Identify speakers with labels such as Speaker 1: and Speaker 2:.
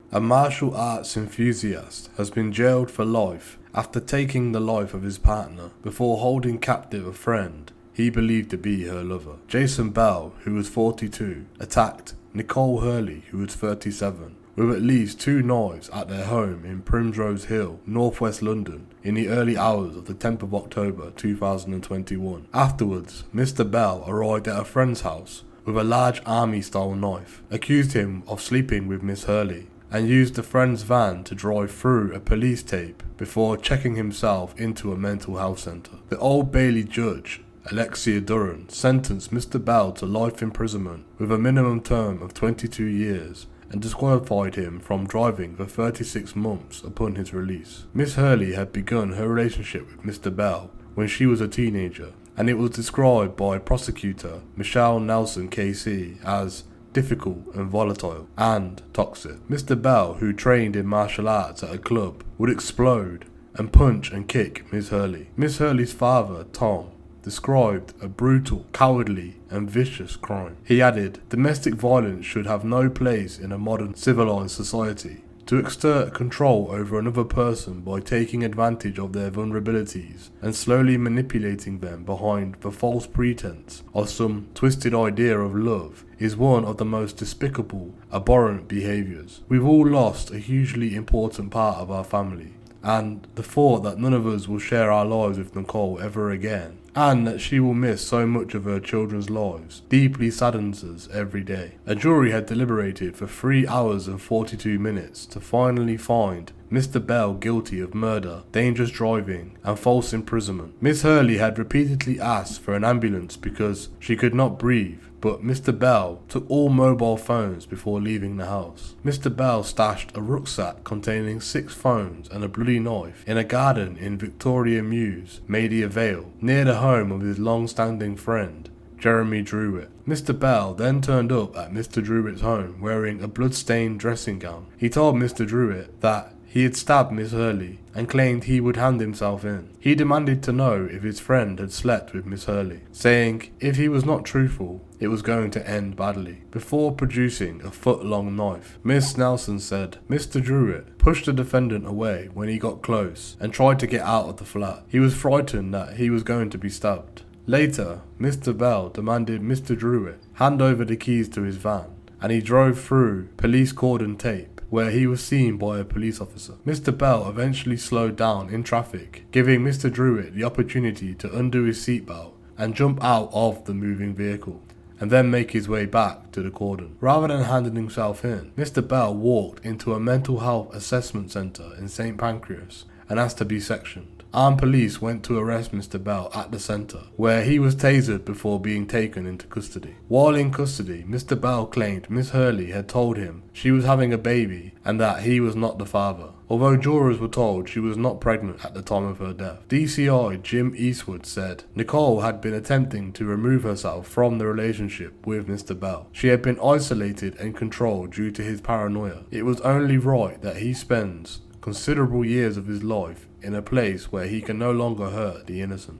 Speaker 1: A martial arts enthusiast has been jailed for life after taking the life of his partner before holding captive a friend he believed to be her lover. Jason Bell, who was 42, attacked Nicole Hurley, who was 37, with at least 2 knives at their home in Primrose Hill, northwest London, in the early hours of the 10th of October 2021. Afterwards, Mr. Bell arrived at a friend's house with a large army-style knife, accused him of sleeping with Miss Hurley, and used the friend's van to drive through a police tape before checking himself into a mental health centre. The Old Bailey judge, Alexia Durran, sentenced Mr. Bell to life imprisonment with a minimum term of 22 years and disqualified him from driving for 36 months upon his release. Miss Hurley had begun her relationship with Mr. Bell when she was a teenager, and it was described by prosecutor Michelle Nelson KC as difficult and volatile and toxic. Mr. Bell, who trained in martial arts at a club, would explode and punch and kick Miss Hurley. Miss Hurley's father, Tom, described a brutal, cowardly and vicious crime. He added, "Domestic violence should have no place in a modern civilized society. To exert control over another person by taking advantage of their vulnerabilities and slowly manipulating them behind the false pretense of some twisted idea of love is one of the most despicable, abhorrent behaviours. We've all lost a hugely important part of our family, and the thought that none of us will share our lives with Nicole ever again, and that she will miss so much of her children's lives, deeply saddens us every day." A jury had deliberated for 3 hours and 42 minutes to finally find Mr. Bell guilty of murder, dangerous driving, and false imprisonment. Miss Hurley had repeatedly asked for an ambulance because she could not breathe, but Mr. Bell took all mobile phones before leaving the house. Mr. Bell stashed a rucksack containing 6 phones and a bloody knife in a garden in Victoria Mews, Maida Vale, near the home of his long-standing friend, Jeremy Druitt. Mr. Bell then turned up at Mr. Druitt's home wearing a blood-stained dressing gown. He told Mr. Druitt that he had stabbed Miss Hurley and claimed he would hand himself in. He demanded to know if his friend had slept with Miss Hurley, saying if he was not truthful, it was going to end badly, before producing a foot-long knife. Miss Nelson said, "Mr. Druitt pushed the defendant away when he got close and tried to get out of the flat. He was frightened that he was going to be stabbed." Later, Mr. Bell demanded Mr. Druitt hand over the keys to his van, and he drove through police cordon tape, where he was seen by a police officer. Mr. Bell eventually slowed down in traffic, giving Mr. Druitt the opportunity to undo his seatbelt and jump out of the moving vehicle, and then make his way back to the cordon. Rather than handing himself in, Mr. Bell walked into a mental health assessment centre in St. Pancras and asked to be sectioned. Armed police went to arrest Mr. Bell at the centre, where he was tasered before being taken into custody. While in custody, Mr. Bell claimed Miss Hurley had told him she was having a baby and that he was not the father, although jurors were told she was not pregnant at the time of her death. DCI Jim Eastwood said Nicole had been attempting to remove herself from the relationship with Mr. Bell. She had been isolated and controlled due to his paranoia. It was only right that he spends considerable years of his life in a place where he can no longer hurt the innocent.